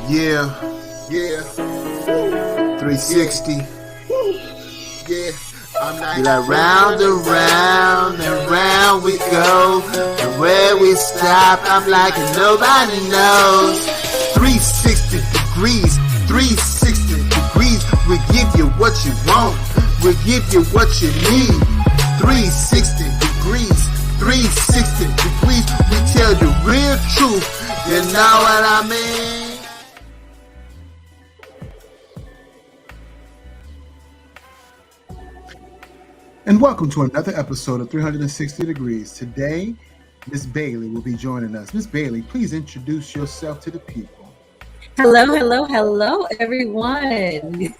Yeah, 360. Yeah, I'm like round and round and round we go. And where we stop, I'm like nobody knows. 360 degrees, 360 degrees. We give you what you want, we give you what you need. 360 degrees, 360 degrees. We tell the real truth, you know what I mean? And welcome to another episode of 360 Degrees. Today, Miss Bailey will be joining us. Miss Bailey, please introduce yourself to the people. Hello, everyone.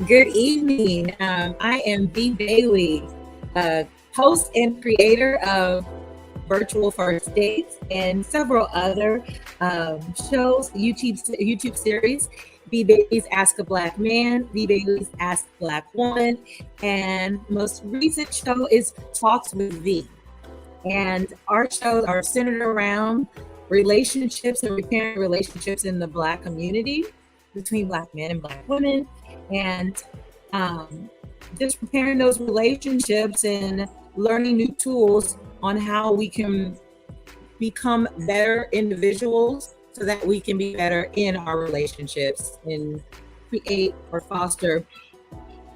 Good evening. I am B. Bailey, host and creator of Virtual First Dates and several other shows, YouTube series. B. Bailey's Ask a Black Man, B. Bailey's Ask a Black Woman, and most recent show is Talks with V. And our shows are centered around relationships and repairing relationships in the Black community between Black men and Black women, and just repairing those relationships and learning new tools on how we can become better individuals so that we can be better in our relationships and create or foster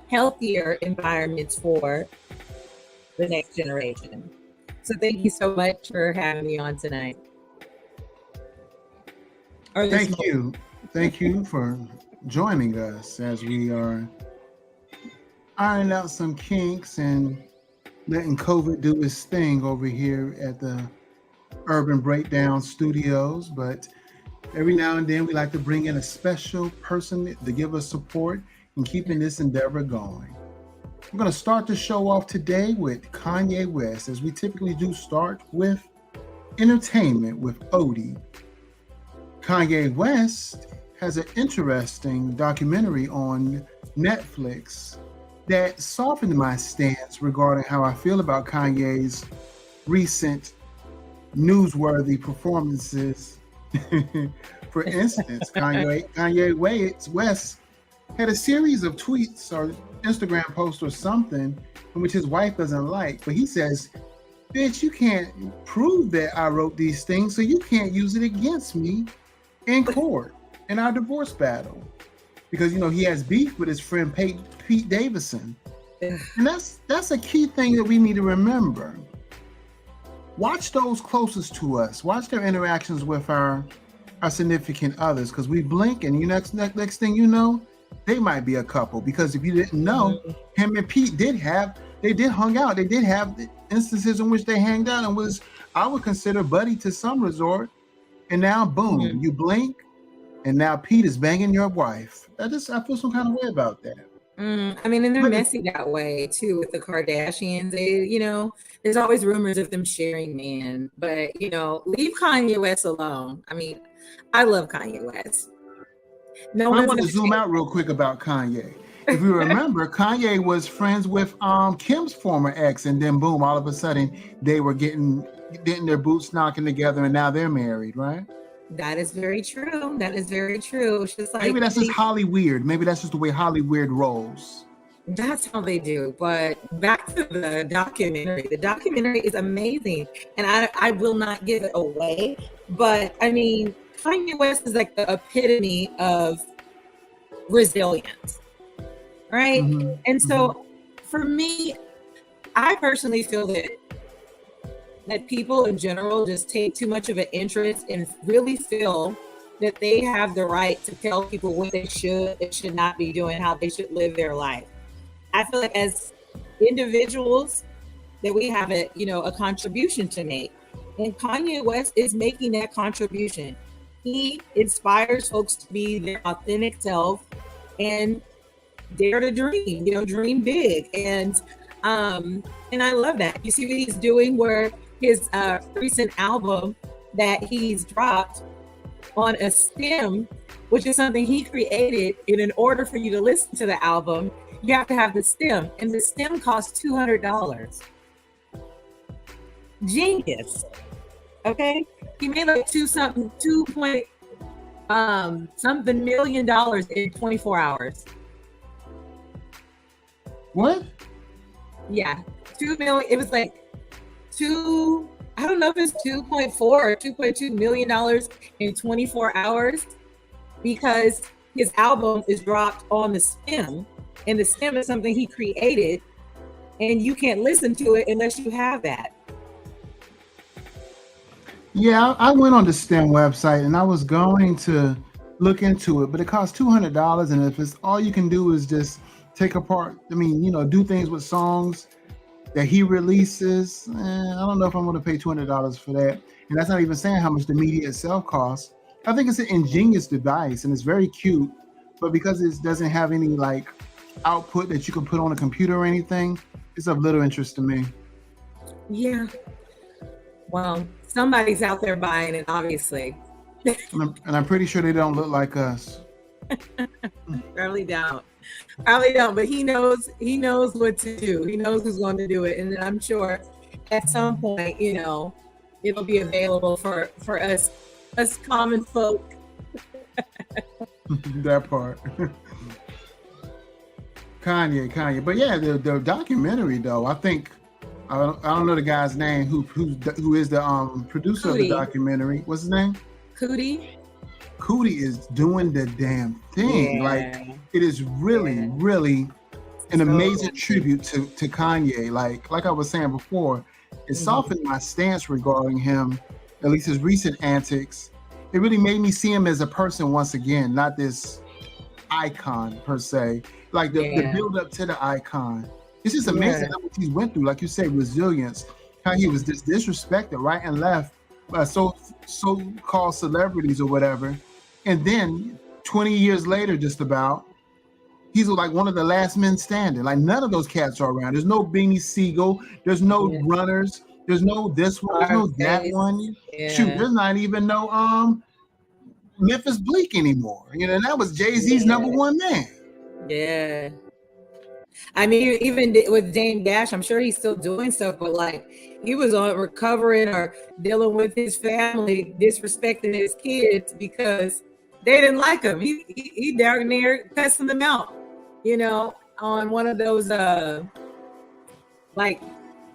healthier environments for the next generation. So thank you so much for having me on tonight. Thank you for joining us as we are ironing out some kinks and letting COVID do its thing over here at the Urban Breakdown Studios. But every now and then we like to bring in a special person to give us support in keeping this endeavor going. We're going to start the show off today with Kanye West, as we typically do start with entertainment with Odie. Kanye West has an interesting documentary on Netflix that softened my stance regarding how I feel about Kanye's recent newsworthy performances. For instance, Kanye West had a series of tweets or Instagram posts or something in which his wife doesn't like, but he says, "Bitch, you can't prove that I wrote these things, so you can't use it against me in court in our divorce battle," because he has beef with his friend Pete Davidson. And that's a key thing that we need to remember. Watch those closest to us. Watch their interactions with our significant others, because we blink and next thing you know, they might be a couple. Because if you didn't know, him and Pete did hung out. They did have instances in which they hanged out and was, I would consider, buddy to some resort. And now, boom, you blink, and now Pete is banging your wife. I feel some kind of way about that. I mean, and they're messy that way too with the Kardashians. They, there's always rumors of them sharing men, but leave Kanye West alone. I mean, I love Kanye West. I want to zoom out real quick about Kanye. If you remember, Kanye was friends with Kim's former ex, and then boom, all of a sudden they were getting their boots knocking together, and now they're married, right? That is very true. It's just like, maybe that's just Hollywood. Maybe that's just the way Hollywood rolls. That's how they do. But back to the documentary. The documentary is amazing, and I will not give it away. But I mean, Kanye West is like the epitome of resilience, right? And so for me, I personally feel that people in general just take too much of an interest and really feel that they have the right to tell people what they should not be doing, how they should live their life. I feel like as individuals that we have a contribution to make. And Kanye West is making that contribution. He inspires folks to be their authentic self and dare to dream, dream big. And I love that. You see what he's doing, where his recent album that he's dropped on a stem, which is something he created. And in order for you to listen to the album, you have to have the stem, and the stem costs $200. Genius. Okay, he made like 2.8 something $1 million in 24 hours. What? Yeah, 2 million. It was like I don't know if it's 2.4 or $2.2 million in 24 hours because his album is dropped on the stem, and the stem is something he created, and you can't listen to it unless you have that. Yeah, I went on the STEM website and I was going to look into it, but it costs $200, and if it's all you can do is just take apart, do things with songs that he releases, I don't know if I'm going to pay $200 for that. And that's not even saying how much the media itself costs. I think it's an ingenious device and it's very cute, but because it doesn't have any like output that you can put on a computer or anything, it's of little interest to me. Yeah. Well, somebody's out there buying it, obviously. And I'm pretty sure they don't look like us. Probably don't, but he knows what to do. He knows who's going to do it, and I'm sure at some point, it'll be available for us common folk. That part. Kanye, but yeah, the documentary though, I think I don't know the guy's name who is the producer of the documentary. What's his name? Cootie is doing the damn thing. Yeah. Like it is really an amazing tribute to Kanye. Like I was saying before, it softened my stance regarding him, at least his recent antics. It really made me see him as a person once again, not this icon per se. Like the build up to the icon. It's just amazing how much he went through. Like you say, resilience, how he was just disrespected right and left by so-called celebrities or whatever. And then 20 years later, just about, he's like one of the last men standing. Like none of those cats are around. There's no Beanie Siegel. There's no runners. There's no this one. There's no that one. Yeah. Shoot, there's not even no Memphis Bleak anymore. And that was Jay-Z's number one man. Yeah. I mean, even with Dame Dash, I'm sure he's still doing stuff, but like he was on recovering or dealing with his family disrespecting his kids because they didn't like him. He down there cussing them out, on one of those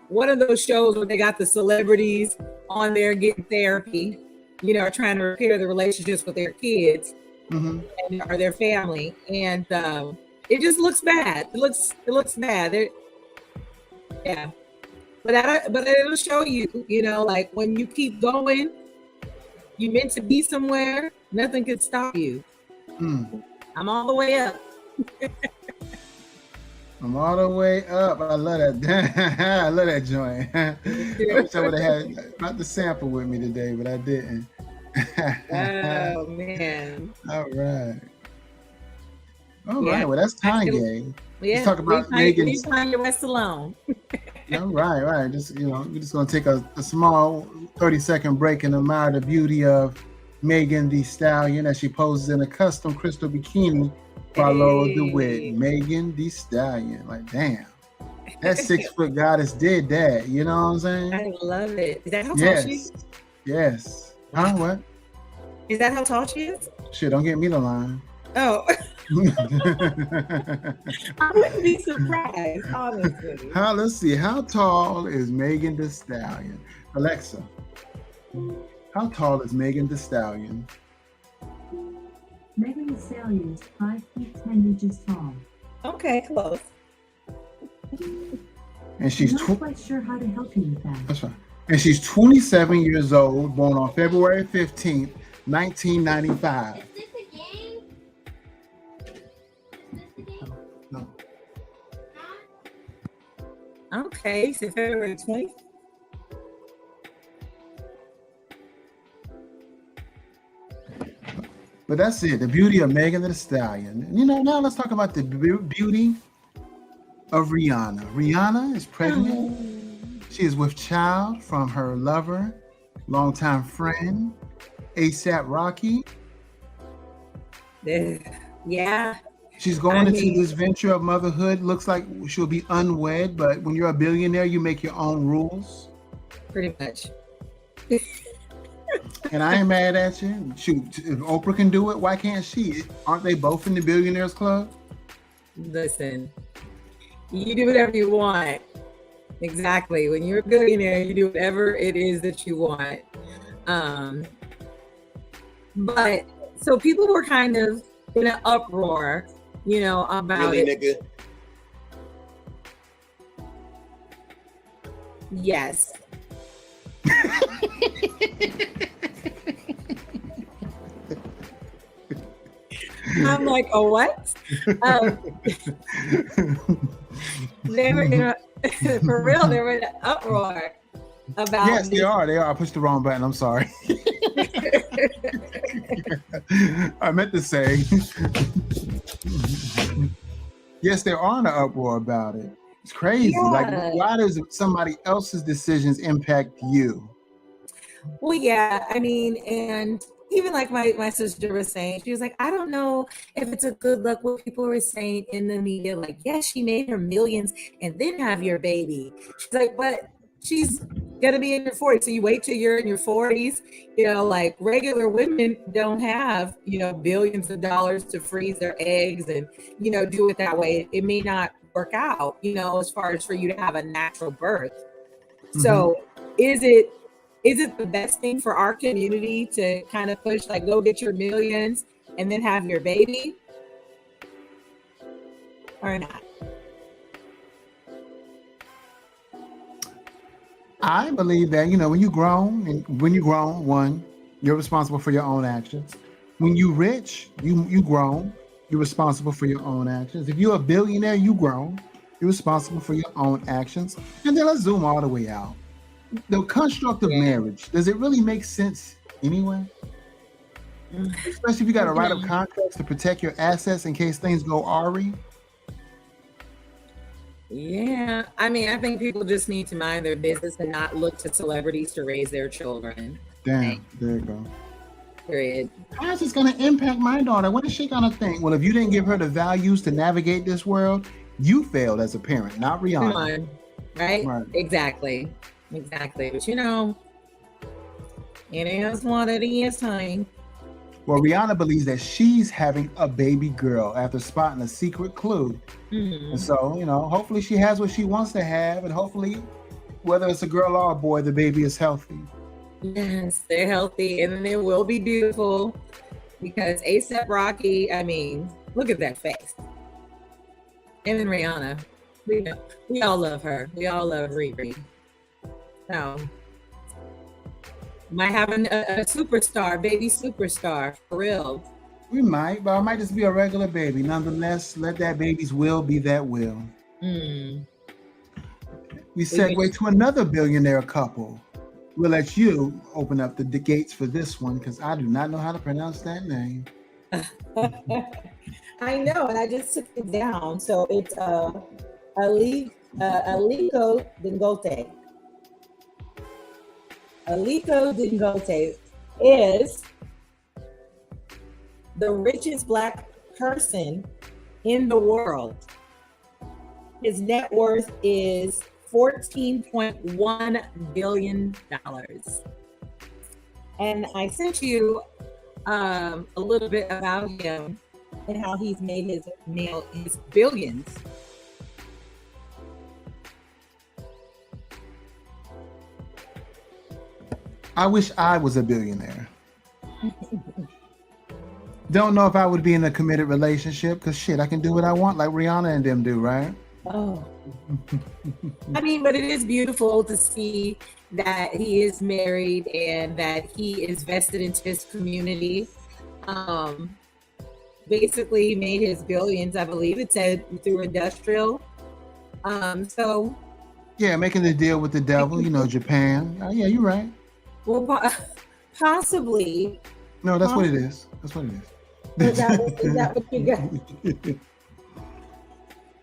one of those shows where they got the celebrities on there getting therapy, trying to repair the relationships with their kids or their family, and it just looks bad. It looks bad. Yeah, but it'll show you, like when you keep going, you meant to be somewhere. Nothing can stop you. I'm all the way up. I'm all the way up. I love that. I love that joint. I wish I would have had not the sample with me today, but I didn't. Oh man! All right. Well, that's Kanye. Let's talk about Megan. Leave Kanye West alone. All right. Just we're just gonna take a small 30-second break and admire the beauty of Megan Thee Stallion as she poses in a custom crystal bikini by Laura DeWitt. Megan Thee Stallion, like damn, that 6 foot goddess did that. You know what I'm saying? I love it. Is that how tall she is? Yes. Huh? What? Is that how tall she is? Shit, don't get me the line. Oh. I wouldn't be surprised, honestly. Let's see. How tall is Megan Thee Stallion? Alexa, how tall is Megan Thee Stallion? Megan Thee Stallion is 5 feet 10 inches tall. Okay, close. And she's not quite sure how to help you with that. That's right. And she's 27 years old, born on February 15th, 1995. No. Okay, so February 20th. But that's it, the beauty of Megan Thee Stallion. Now let's talk about the beauty of Rihanna. Rihanna is pregnant. She is with child from her lover, longtime friend, A$AP Rocky. Yeah. She's going into this venture of motherhood. Looks like she'll be unwed, but when you're a billionaire, you make your own rules. Pretty much. And I ain't mad at you. Shoot, if Oprah can do it, why can't she? Aren't they both in the Billionaires Club? Listen, you do whatever you want. Exactly. When you're a billionaire, you do whatever it is that you want. But so people were kind of in an uproar, about Really, it. nigga? Yes. I'm like, oh, what? They were in for real. They were in an uproar about. Yes, they are. They are. I pushed the wrong button. I'm sorry. I meant to say, yes, they are in an uproar about it. It's crazy. Yeah. Like, why does somebody else's decisions impact you? Well, yeah, I mean, and even like my sister was saying, she was like, I don't know if it's a good look what people were saying in the media, like, yes, she made her millions and then have your baby. She's like, but she's gonna be in her 40s. So you wait till you're in your 40s, like regular women don't have, billions of dollars to freeze their eggs and, do it that way. It may not work out, as far as for you to have a natural birth. Mm-hmm. So is it the best thing for our community to kind of push, like, go get your millions and then have your baby, or not? I believe that, when you grown, one, you're responsible for your own actions. When you rich, you grown, you're responsible for your own actions. If you're a billionaire, you grown, you're responsible for your own actions. And then let's zoom all the way out. The construct of marriage, does it really make sense anyway? Especially if you got to write up contracts to protect your assets in case things go awry. Yeah, I mean, I think people just need to mind their business and not look to celebrities to raise their children. Damn, there you go. Period. How is this going to impact my daughter? What is she going to think? Well, if you didn't give her the values to navigate this world, you failed as a parent, not Rihanna. Come on, right? Exactly. But it is what it is, honey. Well, Rihanna believes that she's having a baby girl after spotting a secret clue. Mm-hmm. And so, hopefully she has what she wants to have, and hopefully, whether it's a girl or a boy, the baby is healthy. Yes, they're healthy, and then they will be beautiful, because A$AP Rocky, I mean, look at that face. And then Rihanna, we all love her. We all love Riri. So, might have a superstar, baby superstar, for real. We might, but I might just be a regular baby. Nonetheless, let that baby's will be that will. We segue to another billionaire couple. We'll let you open up the gates for this one, because I do not know how to pronounce that name. I know, and I just took it down. So it's Aliko Dangote. Aliko Dangote is the richest Black person in the world. His net worth is $14.1 billion. And I sent you a little bit about him and how he's made his billions. I wish I was a billionaire. Don't know if I would be in a committed relationship, because shit, I can do what I want like Rihanna and them do, right? Oh. I mean, but it is beautiful to see that he is married and that he is vested into his community. Basically, he made his billions, I believe it said, through industrial. So. Yeah, making the deal with the devil, Japan. Yeah, you're right. Well, possibly. No, that's what it is. That's what it is. Is that what you got?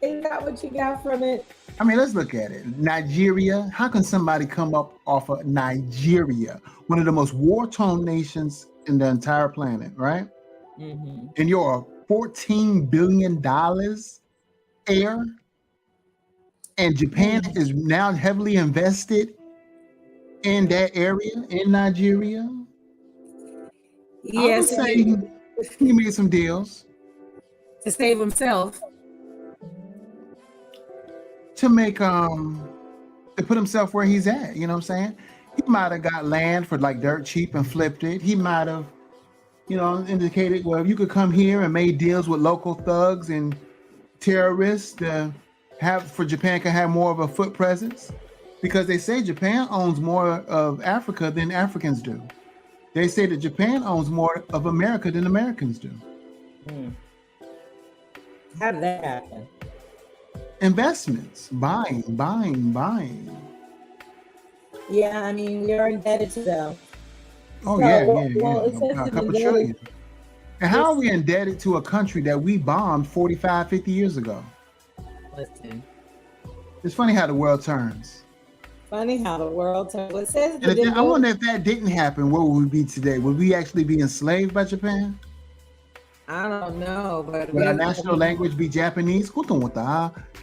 Is that what you got from it? I mean, let's look at it. Nigeria. How can somebody come up off of Nigeria, one of the most war-torn nations in the entire planet, right? Mm-hmm. And you're a $14 billion heir, and Japan is now heavily invested in that area, in Nigeria. I would Yes, say he made some deals to save himself. to make to put himself where he's at. You know what I'm saying? He might have got land for like dirt cheap and flipped it. He might have, indicated, well, if you could come here and made deals with local thugs and terrorists to have for Japan can have more of a foot presence, because they say Japan owns more of Africa than Africans do. They say that Japan owns more of America than Americans do. How did that happen? Investments, buying. Yeah, I mean, we are indebted to them. Oh, So, yeah. it says A to couple be trillion. And how are we indebted to a country that we bombed 45, 50 years ago? Listen, It's funny how the world turns. funny how the world turns. It says And I wonder if that didn't happen, where would we be today? Would we actually be enslaved by Japan? I don't know, but Would our national language be Japanese?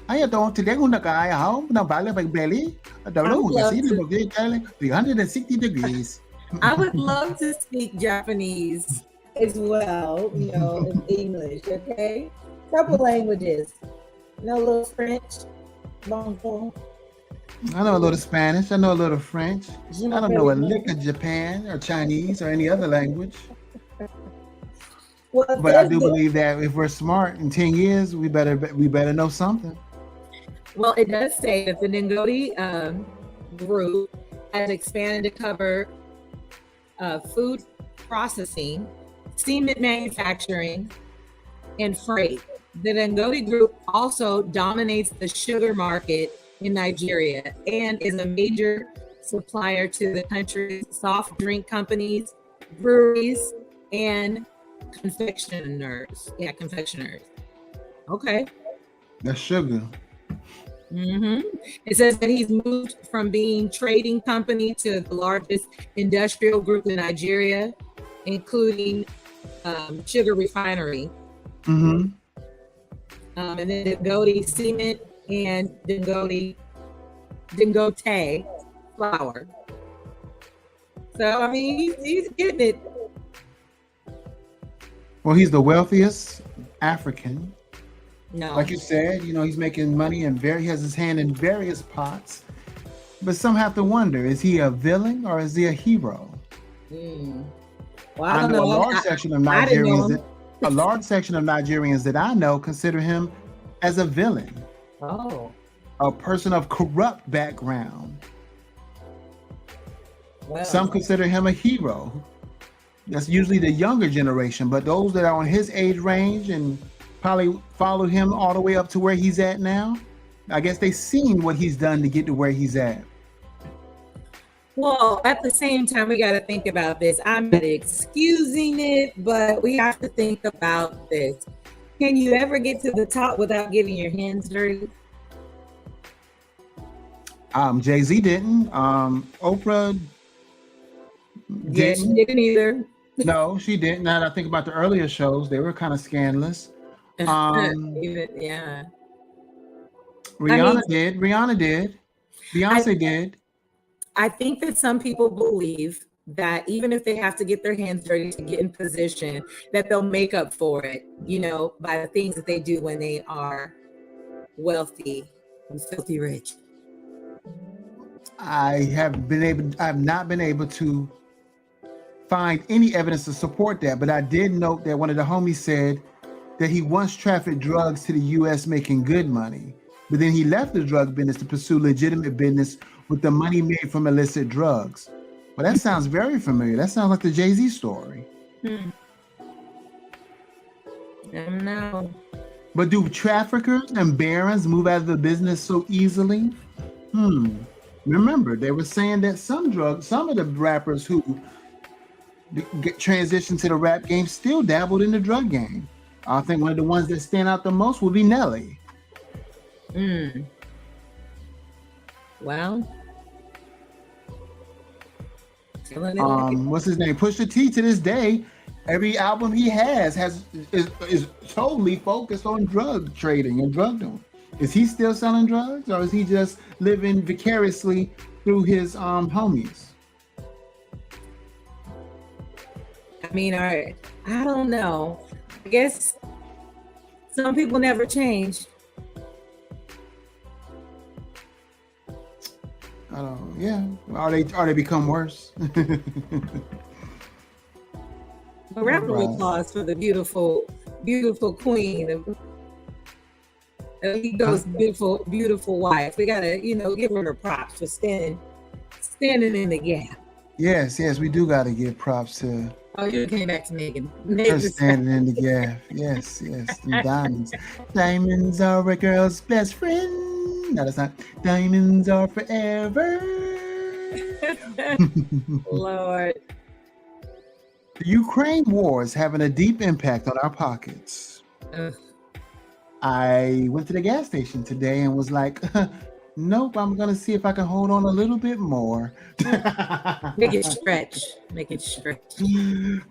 I don't today na bala belly. I don't know. I would See love 360 degrees. I would love to speak Japanese as well, in English, okay? Couple languages. A little French. Bonjour. I know a little Spanish. I know a little French. I don't know a lick of Japan or Chinese or any other language. Well, But I do believe that if we're smart in 10 years, we better know something. Well, it does say that the Ngoti group has expanded to cover food processing, cement manufacturing, and freight. The Ngoti group also dominates the sugar market in Nigeria and is a major supplier to the country's soft drink companies, breweries, and confectioners. Yeah, confectioners. Okay. That's sugar. It says that he's moved from being trading company to the largest industrial group in Nigeria, including sugar refinery. And then Dangote cement and Dangote flour. So I mean, he's getting it. Well, he's the wealthiest African. No, Like you said, he's making money and he has his hand in various pots. But some have to wonder, is he a villain or is he a hero? Well, I know a large section of Nigerians that I know consider him as a villain. Oh. A person of corrupt background. Well. Some consider him a hero. That's usually the younger generation, but those that are on his age range and probably followed him all the way up to where he's at now, I guess they've seen what he's done to get to where he's at. Well, at the same time, we got to think about this. I'm not excusing it, but we have to think about this. Can you ever get to the top without getting your hands dirty? Jay-Z didn't. Oprah didn't. Yeah, she didn't either. No, she didn't. Now that I think about the earlier shows, they were kind of scandalous. Yeah. Rihanna did. Beyonce did. I think that some people believe that even if they have to get their hands dirty to get in position, that they'll make up for it, by the things that they do when they are wealthy and filthy rich. I have not been able to find any evidence to support that, but I did note that one of the homies said that he once trafficked drugs to the U.S. making good money, but then he left the drug business to pursue legitimate business with the money made from illicit drugs. Well, that sounds very familiar. That sounds like the Jay-Z story. I don't know. But do traffickers and barons move out of the business so easily? Remember, they were saying that some of the rappers who get transitioned to the rap game still dabbled in the drug game. I think one of the ones that stand out the most would be Nelly. Well, what's his name? Pusha T to this day, every album he has is totally focused on drug trading and drug dealing. Is he still selling drugs, or is he just living vicariously through his homies? mean, I don't know. I guess some people never change. I don't. Yeah. Are they become worse? A round of Right. applause for the beautiful, beautiful queen of Ego's beautiful wife. We gotta, give her props for standing in the gap. Yes, we do got to give props to Oh, you came back to Megan. her standing in the gap. Yes, the diamonds. Diamonds are a girl's best friend. No, that's not. Diamonds are forever. Lord. The Ukraine war is having a deep impact on our pockets. Ugh. I went to the gas station today and was like, nope, I'm going to see if I can hold on a little bit more. Make it stretch.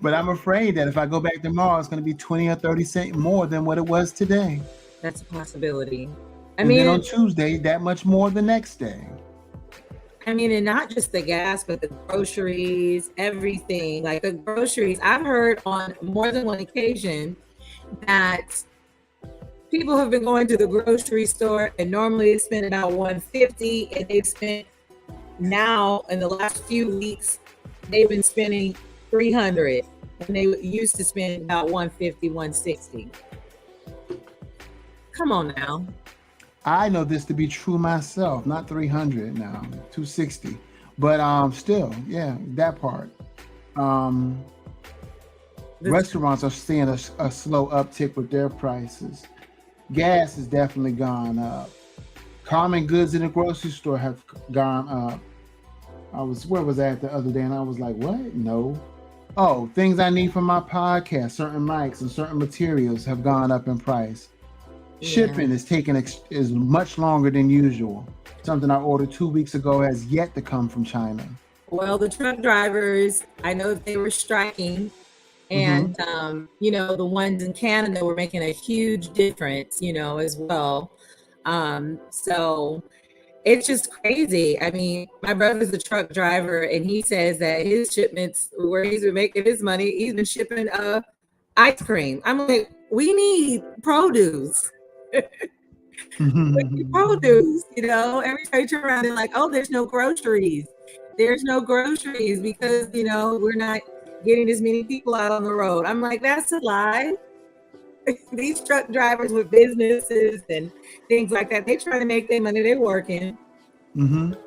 But I'm afraid that if I go back tomorrow, it's going to be 20 or 30 cents more than what it was today. That's a possibility. And then on Tuesday, that much more the next day. I mean, and not just the gas, but the groceries, everything. Like the groceries, I've heard on more than one occasion that people have been going to the grocery store and normally they spend about $150, and they've spent now in the last few weeks, they've been spending $300, and they used to spend about $150, $160. Come on now. I know this to be true myself, not 300 now, 260. But still, yeah, that part. Restaurants are seeing a slow uptick with their prices. Gas has definitely gone up. Common goods in the grocery store have gone up. Where was I the other day, and I was like, what? No. Oh, things I need for my podcast, certain mics and certain materials have gone up in price. Shipping is taking is much longer than usual. Something I ordered 2 weeks ago has yet to come from China. Well, the truck drivers, I know they were striking, and the ones in Canada were making a huge difference, as well. So it's just crazy. I mean, my brother's a truck driver, and he says that his shipments, where he's been making his money, he's been shipping ice cream. I'm like, we need produce. Produce, every time you turn around, they're like, oh, there's no groceries because we're not getting as many people out on the road. I'm like, that's a lie. These truck drivers with businesses and things like that, they try to make their money. They're working. You're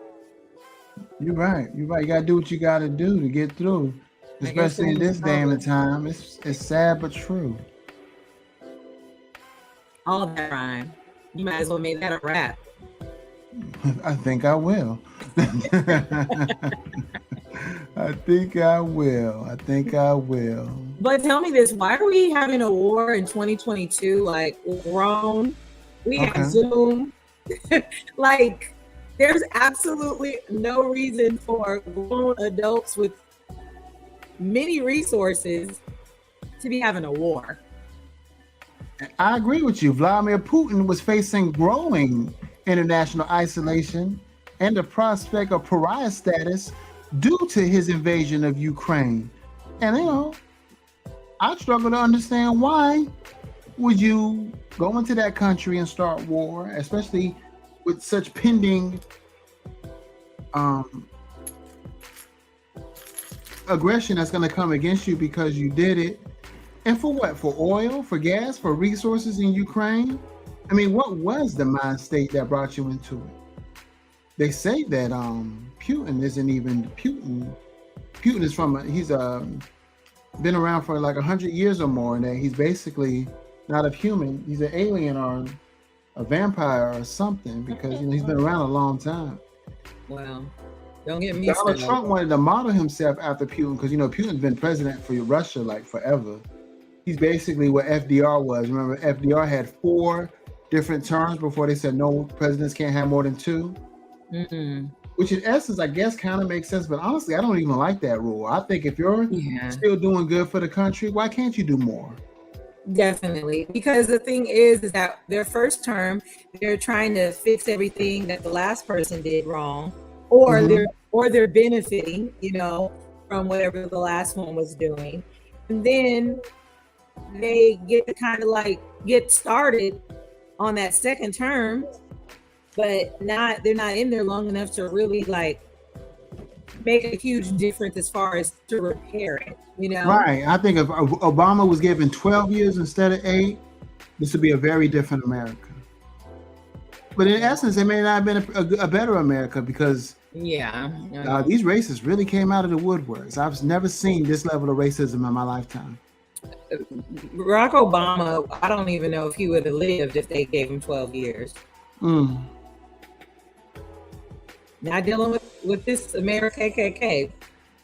right. You gotta do what you gotta do to get through, especially in this day and time. It's sad but true. All that rhyme. You might as well make that a rap. I think I will. I think I will. But tell me this, why are we having a war in 2022? Like, wrong. We have Zoom. Like, there's absolutely no reason for grown adults with many resources to be having a war. I agree with you. Vladimir Putin was facing growing international isolation and the prospect of pariah status due to his invasion of Ukraine. And I struggle to understand, why would you go into that country and start war, especially with such pending aggression that's going to come against you because you did it. And for what? For oil, for gas, for resources in Ukraine? I mean, what was the mind state that brought you into it? They say that Putin isn't even Putin. Putin is he's been around for like 100 years or more, and that he's basically not a human. He's an alien or a vampire or something, because he's been around a long time. Well, don't get me Donald started. Trump wanted to model himself after Putin because Putin's been president for Russia like forever. He's basically what FDR was. Remember, FDR had 4 different terms before they said no, presidents can't have more than 2. Which in essence, I guess, kind of makes sense. But honestly, I don't even like that rule. I think if you're still doing good for the country, why can't you do more? Definitely. Because the thing is that their first term, they're trying to fix everything that the last person did wrong, or they're benefiting, from whatever the last one was doing. and then they get to kind of like get started on that second term, but they're not in there long enough to really like make a huge difference as far as to repair it, you know? Right. I think if Obama was given 12 years instead of 8, this would be a very different America. But in essence, it may not have been a better America because Yeah. these racists really came out of the woodworks. I've never seen this level of racism in my lifetime. Barack Obama, I don't even know if he would have lived if they gave him 12 years. Not dealing with this America KKK.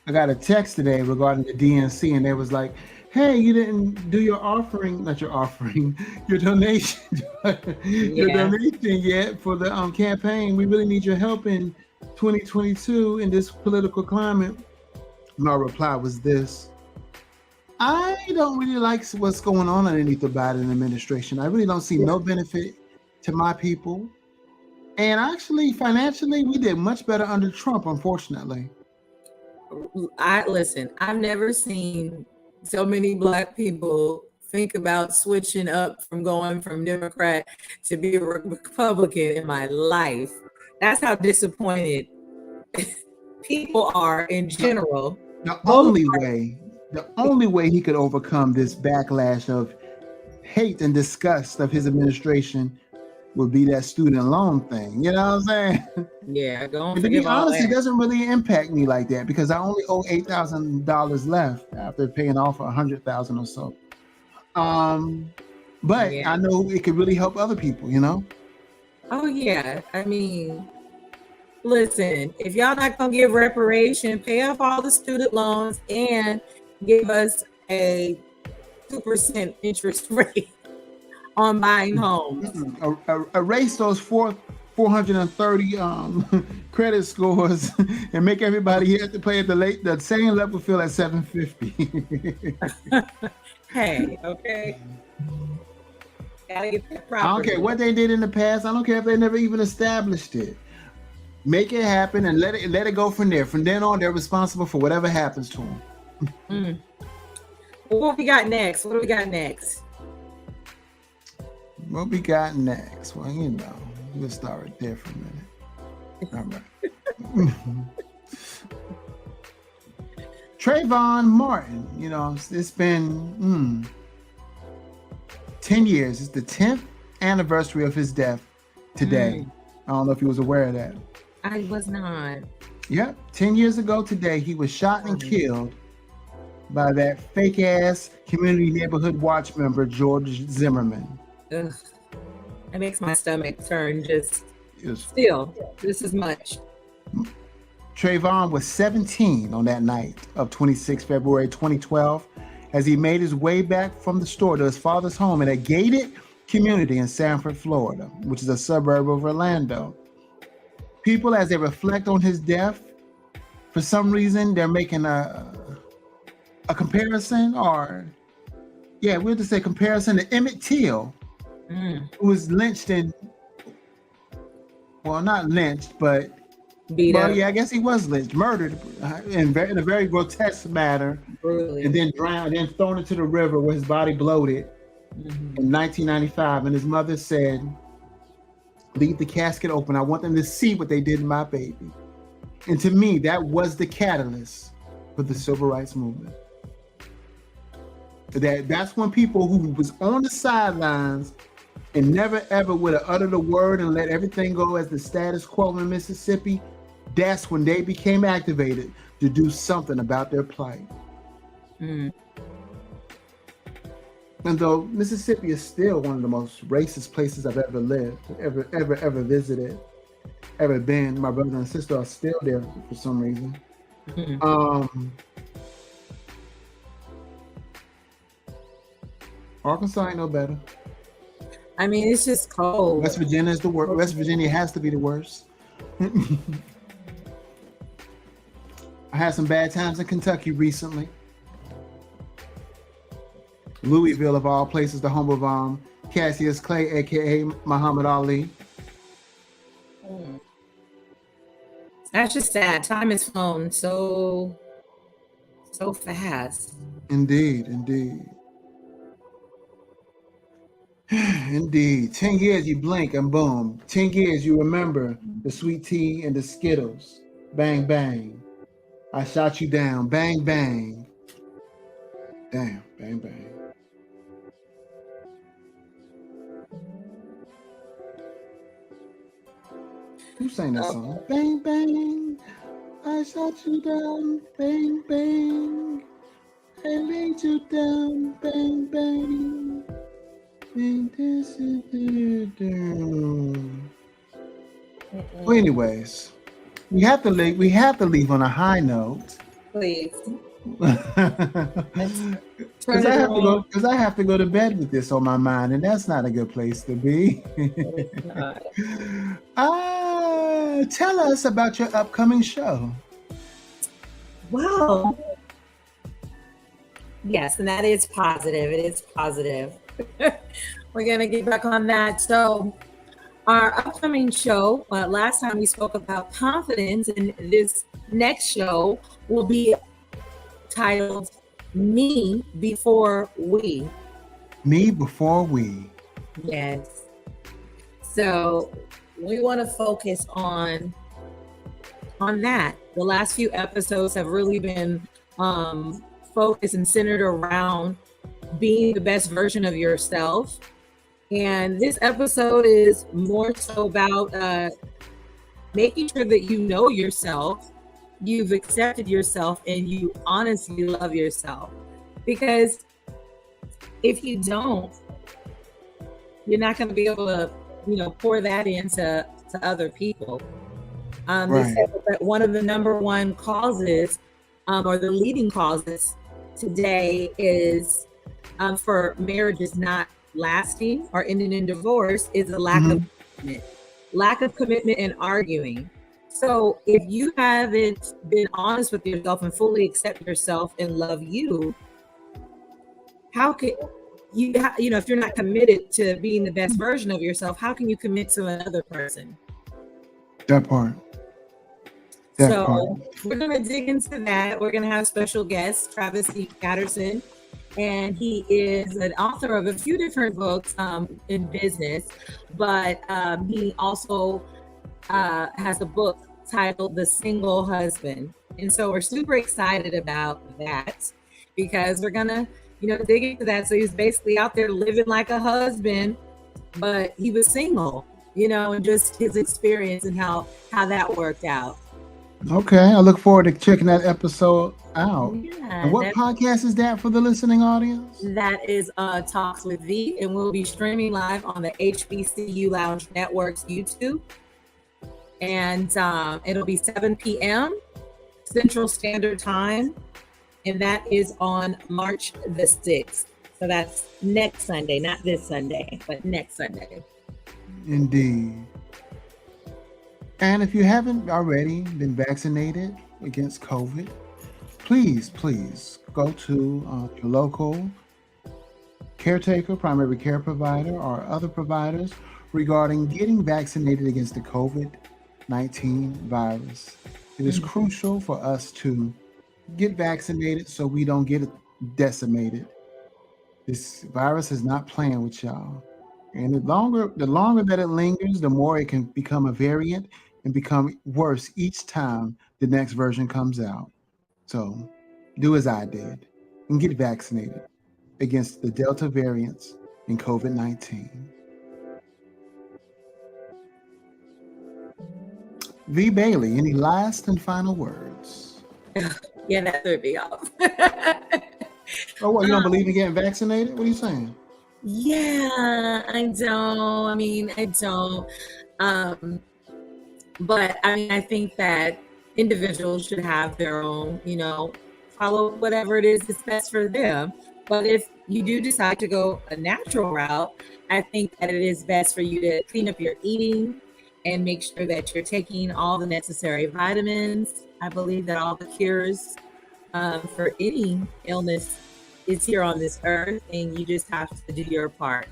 I got a text today regarding the DNC, and they was like, hey, you didn't do your offering, not your offering, your donation, your donation yet for the campaign. We really need your help in 2022 in this political climate. My reply was this: I don't really like what's going on underneath the Biden administration. I really don't see no benefit to my people. And actually, financially, we did much better under Trump, unfortunately. I've never seen so many Black people think about switching up from going from Democrat to be a Republican in my life. That's how disappointed people are in general. The only way he could overcome this backlash of hate and disgust of his administration would be that student loan thing. You know what I'm saying? Yeah, to be honest, it doesn't really impact me like that because I only owe $8,000 left after paying off $100,000 or so. But I know it could really help other people, you know? Oh yeah. I mean, listen, if y'all not gonna give reparation, pay off all the student loans and give us a 2% interest rate on buying homes. Erase those 430 credit scores and make everybody have to pay at the same level field at 750. Hey, okay. Gotta get that property. I don't care what they did in the past. I don't care if they never even established it. Make it happen and let it go from there. From then on, they're responsible for whatever happens to them. What we got next? What do we got next? What we got next? Well, you know, we'll start right there for a minute. All right. Trayvon Martin, you know, it's been 10 years. It's the 10th anniversary of his death today. I don't know if you was aware of that. I was not. Yep. 10 years ago today, he was shot and killed by that fake ass community neighborhood watch member, George Zimmerman. Ugh. It makes my stomach turn just as much. Trayvon was 17 on that night of 26 February 2012 as he made his way back from the store to his father's home in a gated community in Sanford, Florida, which is a suburb of Orlando. People, as they reflect on his death, for some reason, they're making a comparison, we'll just say comparison to Emmett Till, who was lynched not lynched, but beat up. I guess he was lynched, murdered in a very grotesque manner, brutally, and then drowned, then thrown into the river where his body bloated in 1995. And his mother said, "Leave the casket open. I want them to see what they did to my baby." And to me, that was the catalyst for the civil rights movement. That's when people who was on the sidelines and never ever would have uttered a word and let everything go as the status quo in Mississippi, that's when they became activated to do something about their plight. And though Mississippi is still one of the most racist places I've ever lived, ever visited, ever been, my brother and sister are still there for some reason. Arkansas ain't no better. I mean, it's just cold. West Virginia is the worst. West Virginia has to be the worst. I had some bad times in Kentucky recently. Louisville, of all places, the home of Cassius Clay, aka Muhammad Ali. That's just sad. Time has flown so fast. Indeed, indeed. Indeed. 10 years you blink and boom. 10 years you remember the sweet tea and the Skittles. Bang, bang. I shot you down. Bang, bang. Damn, bang, bang. Who sang that song? Bang, bang. I shot you down. Bang, bang. I laid you down. Bang, bang. Bang, this is down. Well, anyways, we have to leave on a high note. Please. Because I have to go to bed with this on my mind, and that's not a good place to be. Tell us about your upcoming show. Well, yes, and that is positive. It is positive. We're gonna get back on that. So, our upcoming show. Last time we spoke about confidence, and this next show will be titled "Me Before We." Me Before We. Yes. So we want to focus on that. The last few episodes have really been focused and centered around being the best version of yourself. And this episode is more so about making sure that you know yourself, you've accepted yourself, and you honestly love yourself. Because if you don't, you're not going to be able to, pour that into other people. They said that one of the number one causes, or the leading causes today, is for marriages not lasting or ending in divorce, is a lack of commitment and arguing. So if you haven't been honest with yourself and fully accept yourself and love you, how could you, if you're not committed to being the best version of yourself, how can you commit to another person? That part. So we're going to dig into that. We're going to have special guest, C Patterson, and he is an author of a few different books in business, but he also has a book titled The Single Husband. And so we're super excited about that because we're going to, dig into that. So he's basically out there living like a husband, but he was single, and just his experience and how that worked out. Okay, I look forward to checking that episode out. Yeah, and what podcast is that for the listening audience? That is Talks with V, and we'll be streaming live on the HBCU Lounge Network's YouTube. And it'll be 7 p.m. Central Standard Time, and that is on March the 6th. So that's next Sunday, not this Sunday, but next Sunday. Indeed. And if you haven't already been vaccinated against COVID, please go to your local caretaker, primary care provider, or other providers regarding getting vaccinated against the COVID-19 virus. It is crucial for us to get vaccinated so we don't get decimated. This virus is not playing with y'all. And the longer that it lingers, the more it can become a variant and become worse each time the next version comes out. So do as I did and get vaccinated against the Delta variants in COVID-19. V. Bailey, any last and final words? Yeah, that threw me off. Oh, what, you don't believe in getting vaccinated? What are you saying? Yeah, I don't. But I think that individuals should have their own, follow whatever it is that's best for them. But if you do decide to go a natural route, I think that it is best for you to clean up your eating and make sure that you're taking all the necessary vitamins. I believe that all the cures for any illness is here on this earth, and you just have to do your part.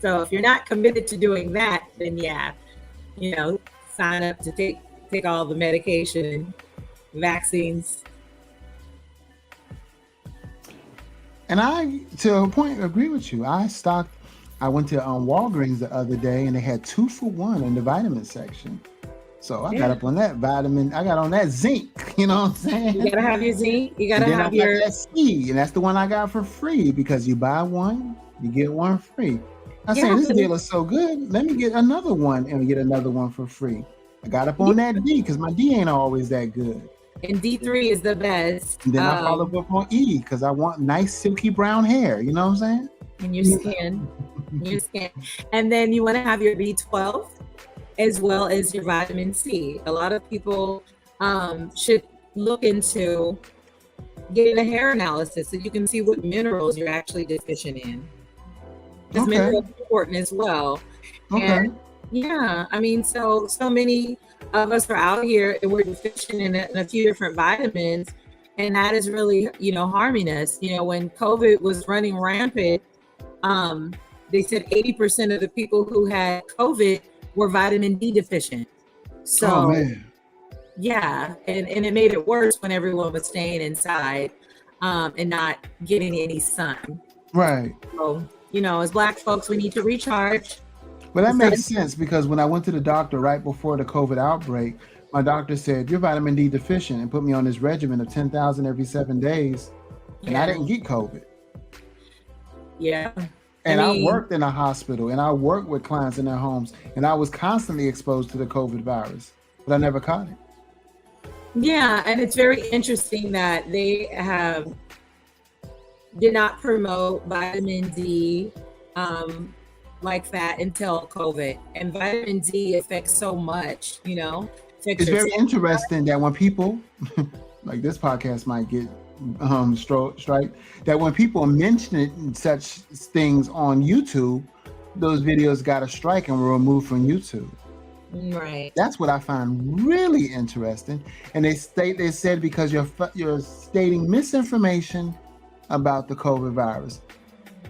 So if you're not committed to doing that, then sign up to take all the medication, vaccines. And I, to a point, agree with you. I went to Walgreens the other day and they had 2-for-1 in the vitamin section. So I got Yeah. up on that vitamin. I got on that zinc. You know what I'm saying? You gotta have your zinc. You And gotta then I have got your that C, and that's the one I got for free because you buy one, you get one free. I'm saying this but deal is so good. Let me get another one and get another one for free. I got up on that D because my D ain't always that good. and D3 is the best. And then I follow up on E because I want nice silky brown hair. You know what I'm saying? In your skin. Your skin. And then you want to have your B12 as well as your vitamin C. A lot of people should look into getting a hair analysis so you can see what minerals you're actually deficient in. Because minerals are important as well. Okay. And yeah, I mean, so many of us are out here and we're deficient in a few different vitamins, and that is really, harming us. When COVID was running rampant, they said 80% of the people who had COVID were vitamin D deficient. So, Oh man. yeah, and it made it worse when everyone was staying inside and not getting any sun. Right. So, as Black folks, we need to recharge. Well, that makes sense because when I went to the doctor right before the COVID outbreak, my doctor said, you're vitamin D deficient and put me on this regimen of 10,000 every 7 days. And I didn't get COVID. Yeah. And I worked in a hospital and I worked with clients in their homes and I was constantly exposed to the COVID virus, but I never caught it. Yeah. And it's very interesting that they did not promote vitamin D like that until COVID. And vitamin D affects so much, It's very interesting that when people, like this podcast might get strike, that when people mention such things on YouTube, those videos got a strike and were removed from YouTube. Right. That's what I find really interesting. And they said because you're stating misinformation about the COVID virus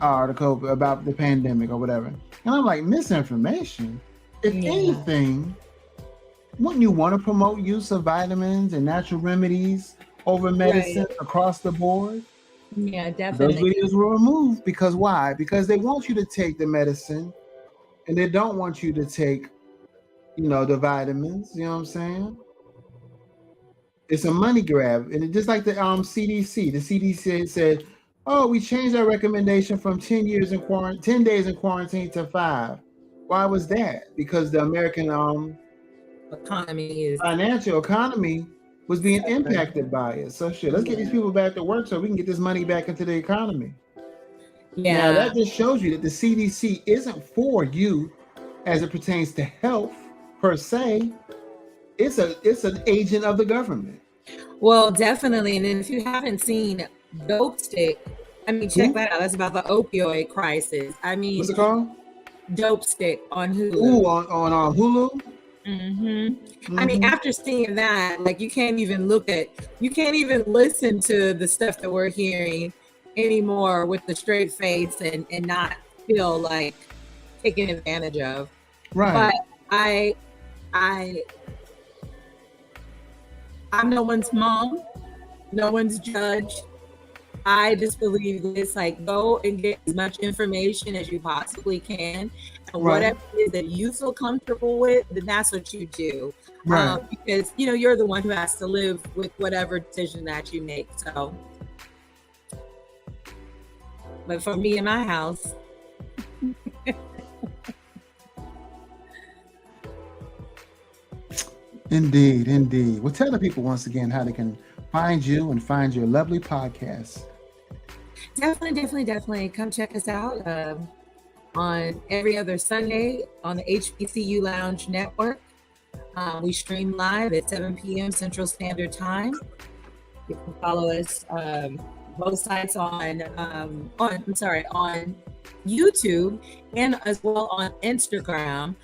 or about the pandemic or whatever. And I'm like, misinformation? If anything, wouldn't you want to promote use of vitamins and natural remedies over medicine across the board? Yeah, definitely. Those videos were removed because why? Because they want you to take the medicine and they don't want you to take, the vitamins. You know what I'm saying? It's a money grab. And just like the CDC, the CDC said, oh, we changed our recommendation from 10 days in quarantine to 5. Why was that? Because the American financial economy was being impacted by it. So let's get these people back to work so we can get this money back into the economy. Yeah. Now that just shows you that the CDC isn't for you as it pertains to health per se. It's an agent of the government. Well, definitely. And then if you haven't seen Dope Stick, check that out. That's about the opioid crisis. What's it called? Dope Stick on Hulu. Ooh, on Hulu? Mm-hmm. After seeing that, you can't even listen to the stuff that we're hearing anymore with the straight face and not feel like taken advantage of. Right. But I'm no one's mom, no one's judge. I just believe it's go and get as much information as you possibly can. And whatever it is that you feel comfortable with, then that's what you do. Right. Because, you're the one who has to live with whatever decision that you make. So, but for me in my house. Indeed. Well, tell the people once again how they can find you and find your lovely podcast. Definitely. Come check us out on every other Sunday on the HBCU Lounge Network. We stream live at 7 p.m. Central Standard Time. You can follow us both sites on YouTube and as well on Instagram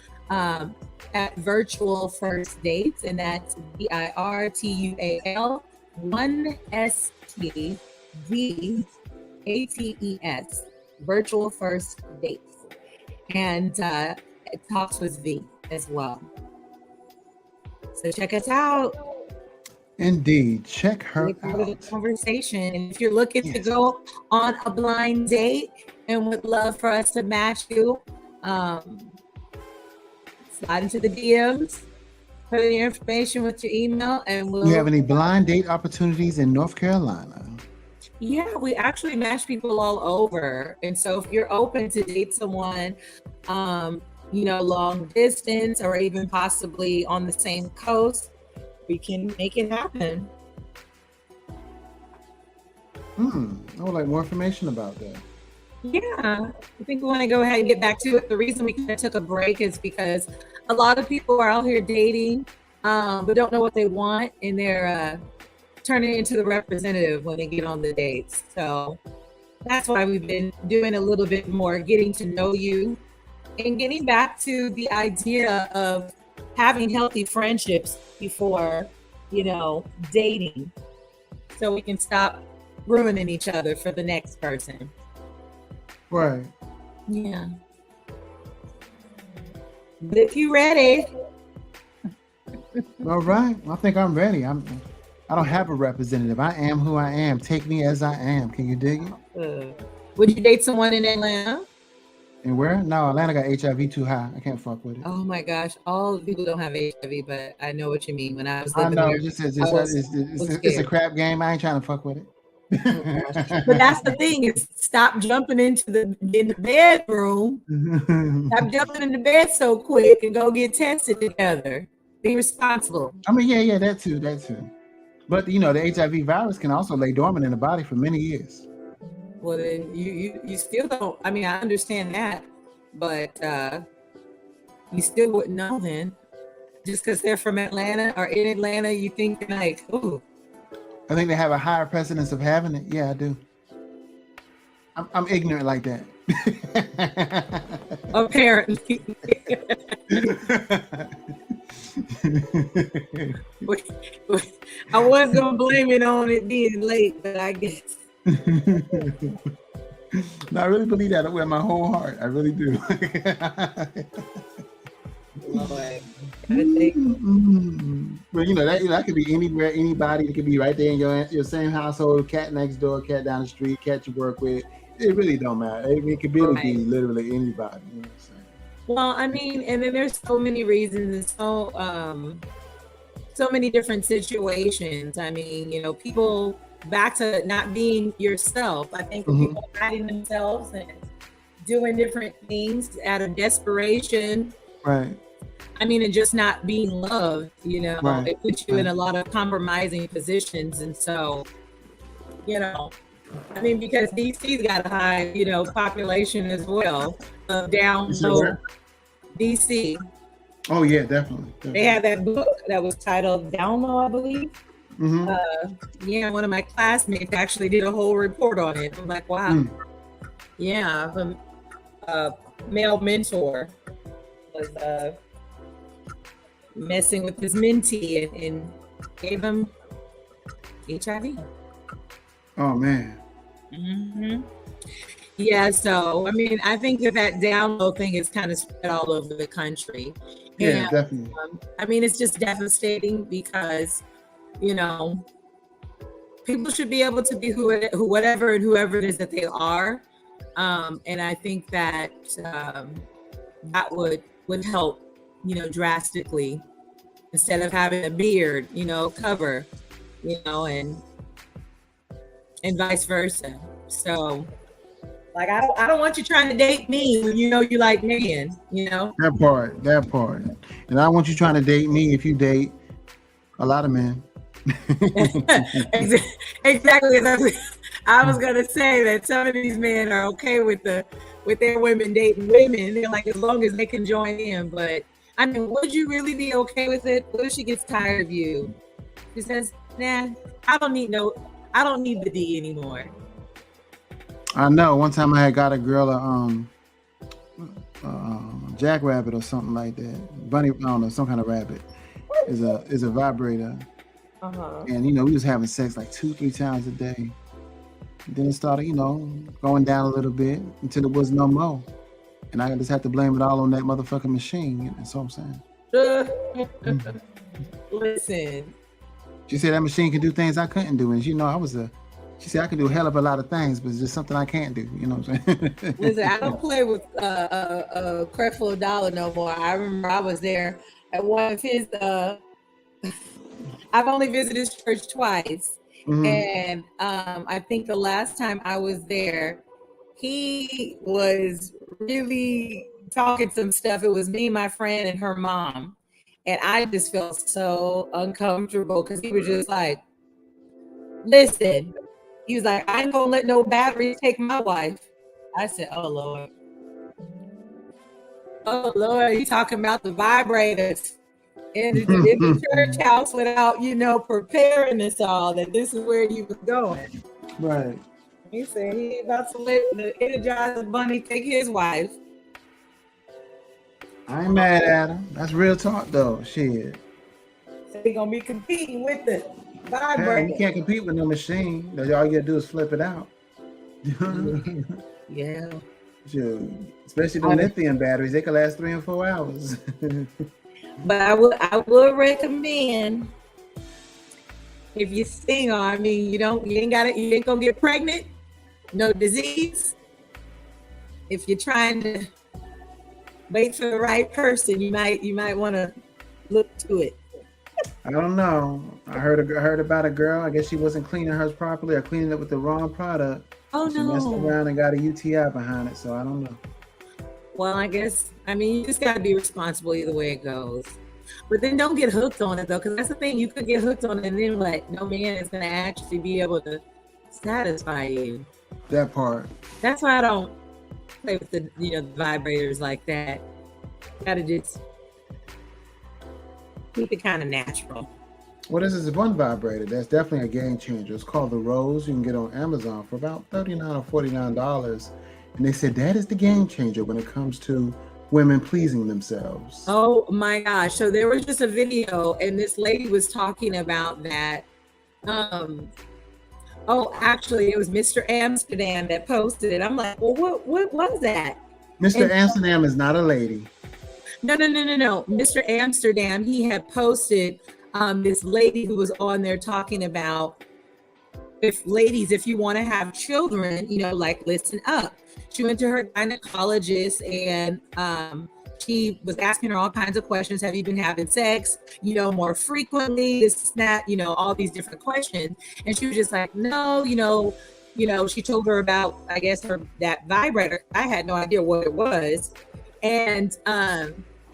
at Virtual First Dates, and that's VIRTUAL 1STDATES, Virtual First Dates, and it talks with V as well. So check us out. Indeed. Check her Be part of the out. conversation. And if you're looking to Yes. go on a blind date and would love for us to match you, slide into the DMs, put in your information with your email, and we'll. You have any blind date opportunities in North Carolina? Yeah, we actually match people all over. And so if you're open to date someone, long distance or even possibly on the same coast, we can make it happen. I would like more information about that. Yeah, I think we want to go ahead and get back to it. The reason we kind of took a break is because a lot of people are out here dating, but don't know what they want, and they're turning into the representative when they get on the dates. So that's why we've been doing a little bit more getting to know you and getting back to the idea of having healthy friendships before, dating, so we can stop ruining each other for the next person. Right. Yeah. But if you ready. All right. I think I'm ready. I don't have a representative. I am who I am. Take me as I am. Can you dig it? Would you date someone in Atlanta? And where? No, Atlanta got HIV too high. I can't fuck with it. Oh my gosh. All the people don't have HIV, but I know what you mean. When I was I living know. there, It's a crap game. I ain't trying to fuck with it. But that's the thing, is stop jumping in the bedroom. Stop jumping in the bed so quick and go get tested together. Be responsible. I mean, yeah, that too. But the HIV virus can also lay dormant in the body for many years. Well, then you still don't. I mean, I understand that, but you still wouldn't know then. Just because they're from Atlanta or in Atlanta, you think like, ooh. I think they have a higher precedence of having it. Yeah, I do. I'm ignorant like that. Apparently. I was gonna blame it on it being late, but I guess. No, I really believe that with my whole heart. I really do. But that could be anywhere, anybody. It could be right there in your same household, cat next door, cat down the street, cat you work with. It really don't matter. It could really be literally anybody. You know what I'm saying? Well, I mean, and then there's so many reasons and so many different situations. I mean, people back to not being yourself. I think people hiding themselves and doing different things out of desperation. Right. I mean, and just not being loved, Right. It puts you in a lot of compromising positions. And so, I mean, because DC's got a high, population as well. Down low DC. Oh yeah, definitely. They had that book that was titled Down Low, I believe. One of my classmates actually did a whole report on it. I'm like, wow. Yeah, a male mentor was messing with his mentee and gave him HIV. Oh man. Yeah, so I mean, I think that down low thing is kind of spread all over the country. Yeah, definitely. I mean, it's just devastating because, people should be able to be whatever and whoever it is that they are. And I think that that would help, drastically, instead of having a beard, cover, and vice versa. So, like, I don't want you trying to date me when you like men, That part. And I want you trying to date me if you date a lot of men. Exactly. I was gonna say that some of these men are okay with their women dating women. They're like, as long as they can join in. But I mean, would you really be okay with it? What if she gets tired of you? She says, nah, I don't need the D anymore. I know. One time I had got a girl a jackrabbit or something like that. Bunny, I don't know, some kind of rabbit. Is a vibrator. And we was having sex like 2-3 times a day. And then it started, going down a little bit until it was no more. And I just had to blame it all on that motherfucking machine. That's what I'm saying. Listen. She said that machine can do things I couldn't do, and she said I can do a hell of a lot of things, but it's just something I can't do. You know what I'm saying? Listen, I don't play with Creflo Dollar no more. I remember I was there at one of his. I've only visited his church twice, and I think the last time I was there, he was really talking some stuff. It was me, my friend, and her mom, and I just felt so uncomfortable because he was just like, "Listen." He was like, I ain't gonna let no batteries take my wife. I said, oh Lord. Oh Lord, you talking about the vibrators in the church house without, preparing us all that this is where you was going. Right. He said he ain't about to let the Energizer Bunny take his wife. I ain't mad at him. That's real talk though. Shit. So he gonna be competing with the Hey, you can't compete with no machine. All you gotta do is flip it out. Yeah. Sure. Especially the lithium batteries, they can last 3 and 4 hours. But I would recommend if you single, I mean, you ain't gonna get pregnant, no disease. If you're trying to wait for the right person, you might want to look to it. I don't know. I heard about a girl. I guess she wasn't cleaning hers properly or cleaning it with the wrong product. Oh she messed no! around and got a UTI behind it. So I don't know. Well, you just got to be responsible either way it goes. But then don't get hooked on it though, because that's the thing. You could get hooked on it, and then no man is going to actually be able to satisfy you. That part. That's why I don't play with the vibrators like that. Gotta just keep it kind of natural. Well, this is one vibrator that's definitely a game changer. It's called the Rose. You can get on Amazon for about $39 or $49. And they said that is the game changer when it comes to women pleasing themselves. Oh my gosh. So there was just a video and this lady was talking about that. Actually it was Mr. Amsterdam that posted it. I'm like, well, what was that? Mr. Amsterdam is not a lady. No. Mr. Amsterdam, he had posted this lady who was on there talking about if you want to have children, listen up. She went to her gynecologist and she was asking her all kinds of questions. Have you been having sex, more frequently, this, that, all these different questions. And she was just like, no, she told her about, I guess, that vibrator. I had no idea what it was. And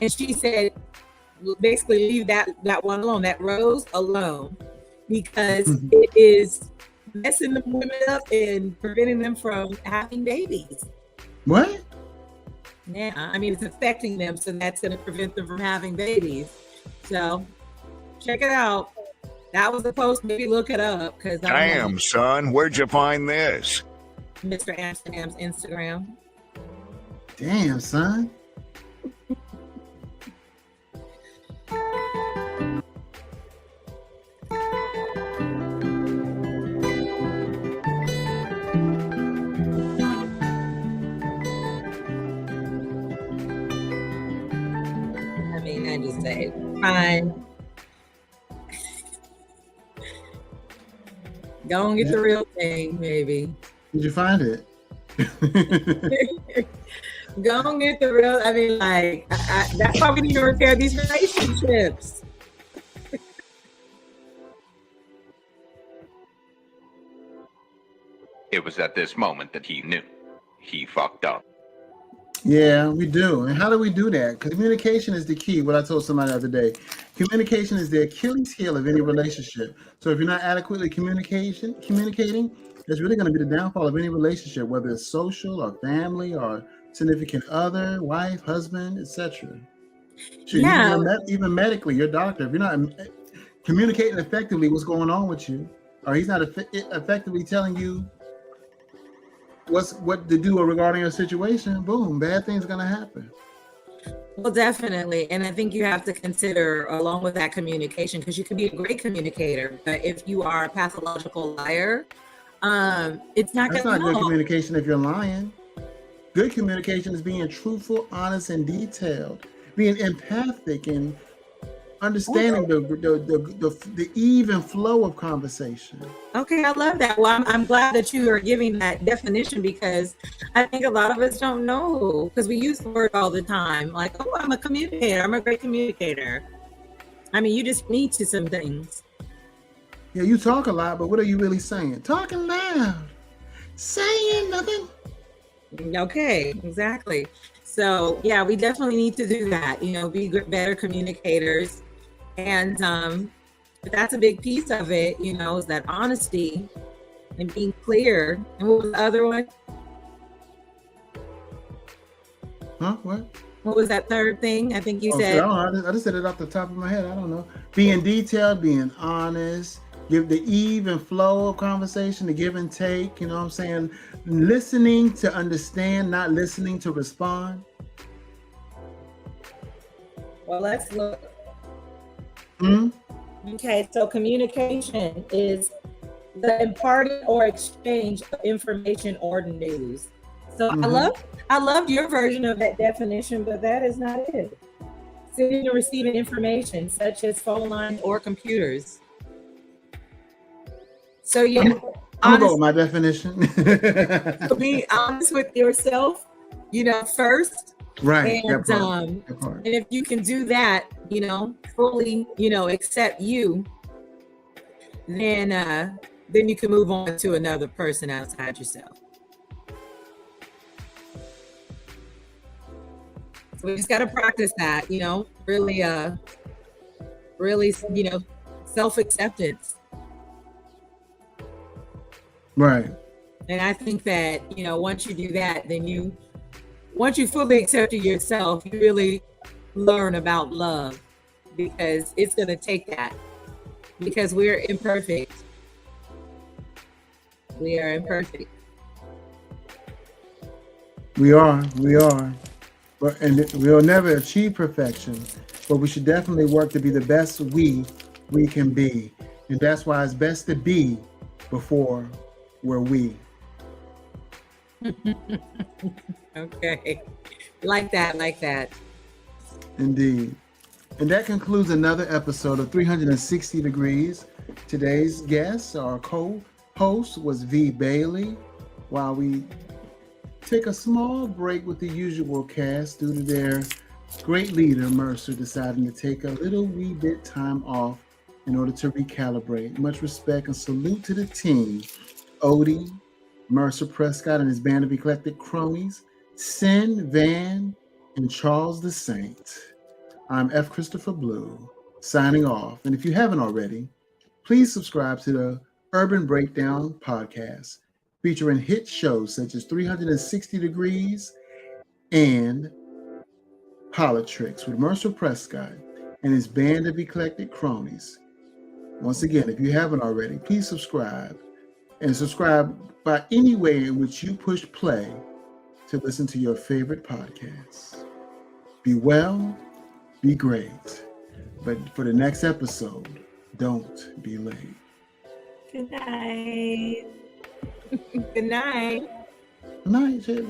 she said, basically leave that one alone, that Rose alone, because it is messing the women up and preventing them from having babies. What? Yeah, I mean, it's affecting them, so that's going to prevent them from having babies. So check it out. That was the post. Maybe look it up. Damn, son, where'd you find this? Mr. Amsterdam's Instagram. Damn, son. I just say, fine. Go and get the real thing, maybe. Did you find it? Go and get the real. I mean, that's how we need to repair these relationships. It was at this moment that he knew he fucked up. Yeah, we do. And how do we do that? Because communication is the key. What I told somebody the other day, communication is the Achilles heel of any relationship. So if you're not adequately communicating, it's really going to be the downfall of any relationship, whether it's social or family or significant other, wife, husband, etc. Yeah. Even medically, your doctor, if you're not communicating effectively what's going on with you, or he's not effectively telling you what to do regarding your situation, boom, bad things are going to happen. Well, definitely. And I think you have to consider, along with that, communication, because you can be a great communicator, but if you are a pathological liar, it's not going to help. That's not good communication if you're lying. Good communication is being truthful, honest, and detailed, being empathic and understanding the even flow of conversation. Okay, I love that. Well, I'm glad that you are giving that definition because I think a lot of us don't know because we use the word all the time. Like, oh, I'm a communicator. I'm a great communicator. I mean, you just need to some things. Yeah, you talk a lot, but what are you really saying? Talking loud, saying nothing. Okay, exactly. So yeah, we definitely need to do that. Be better communicators, and that's a big piece of it. Is that honesty and being clear. And what was the other one? Huh? What? What was that third thing? I think you I said. don't know. I just said it off the top of my head. I don't know. Being detailed, being honest, give the even flow of conversation, the give and take. You know what I'm saying? Listening to understand, not listening to respond. Well, let's look. Hmm? Okay, so communication is the imparting or exchange of information or news. So I loved your version of that definition, but that is not it. Sending and receiving information such as phone lines or computers. So yeah, I'm gonna go with my definition. so be honest with yourself, first. Right. And That part. and if you can do that, fully, accept you, then you can move on to another person outside yourself. So we just got to practice that, really, self-acceptance. Right. And I think that, once you do that, then once you fully accept yourself, you really learn about love because it's going to take that because we're imperfect. We are imperfect. We are. But and we'll never achieve perfection, but we should definitely work to be the best we can be. And that's why it's best to be before we're we. Okay. Like that. Indeed. And that concludes another episode of 360 Degrees. Today's guest, our co-host, was V. Bailey. While we take a small break with the usual cast due to their great leader, Mercer, deciding to take a little wee bit time off in order to recalibrate. Much respect and salute to the team. Odie, Mercer Prescott and his band of eclectic cronies, Sin, Vann, and Charles the Saint. I'm F. Christopher Blue, signing off. And if you haven't already, please subscribe to the Urban Breakdown podcast, featuring hit shows such as 360 Degrees and Politics with Mercer Prescott and his band of eclectic cronies. Once again, if you haven't already, please subscribe. And subscribe by any way in which you push play to listen to your favorite podcasts. Be well, be great. But for the next episode, don't be late. Good night. Good night. Good night, Jay.